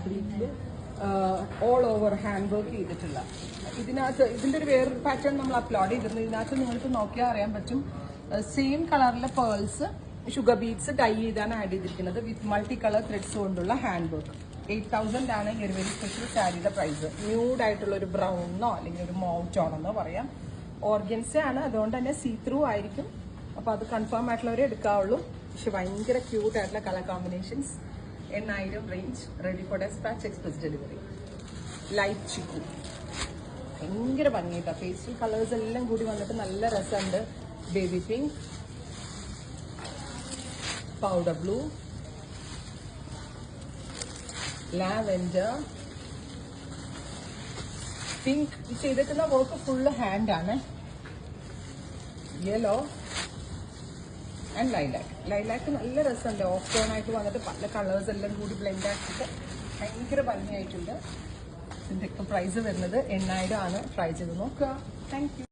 ഫാബ്രിക്കിൽ all over hand work ചെയ്തിട്ടുള്ള. ഇതിനകത്ത് ഇതിന്റെ ഒരു വേറൊരു പാറ്റേൺ നമ്മൾ അപ്ലോഡ് ചെയ്തിരുന്നു. ഇതിനകത്ത് നിങ്ങൾക്ക് നോക്കിയാൽ അറിയാൻ പറ്റും, സെയിം കളറിലെ പേൾസ് ഷുഗർ ബീഡ്സ് ഡൈ ചെയ്താണ് ആഡ് ചെയ്തിരിക്കുന്നത് വിത്ത് മൾട്ടി കളർ ത്രെഡ്സ് കൊണ്ടുള്ള ഹാൻഡ് വർക്ക്. 8,000 ആണ് ഈ ഒരു വെരി സ്പെഷ്യൽ സാരിയുടെ പ്രൈസ്. ന്യൂഡ് ആയിട്ടുള്ള ഒരു ബ്രൗണോ അല്ലെങ്കിൽ ഒരു മൗ ടോണെന്നോ പറയാം. ഓർഗൻസ ആണ്, അതുകൊണ്ട് തന്നെ സീ ത്രൂ ആയിരിക്കും. അപ്പോൾ അത് കൺഫേം ആയിട്ടുള്ളവരെ എടുക്കാവുള്ളൂ. പക്ഷെ ഭയങ്കര ക്യൂട്ട് ആയിട്ടുള്ള colour combinations. 8,000 range, ready for dispatch, express delivery. Light ചിക്കു ഭയങ്കര ഭംഗിയായിട്ടാണ്. പേസ്റ്റൽ കളേഴ്സ് എല്ലാം കൂടി വന്നിട്ട് നല്ല രസമുണ്ട്. Baby pink, powder blue, lavender, pink. ഈ ചെയ്തിട്ടുള്ള വർക്ക് ഫുള്ള് ഹാൻഡ് ആണ്. Yellow and lilac. ലൈലാക്ക് നല്ല രസമുണ്ട്. ഓഫ് ടോൺ ആയിട്ട് വന്നിട്ട് പല കളേഴ്സ് എല്ലാം കൂടി ബ്ലെൻഡ് ആക്കിയിട്ട് ഭയങ്കര ഭംഗിയായിട്ടുണ്ട്. ഇതിൻ്റെയൊക്കെ പ്രൈസ് വരുന്നത് 8,000 ആണ്. ട്രൈ ചെയ്ത് നോക്കുക. Thank you.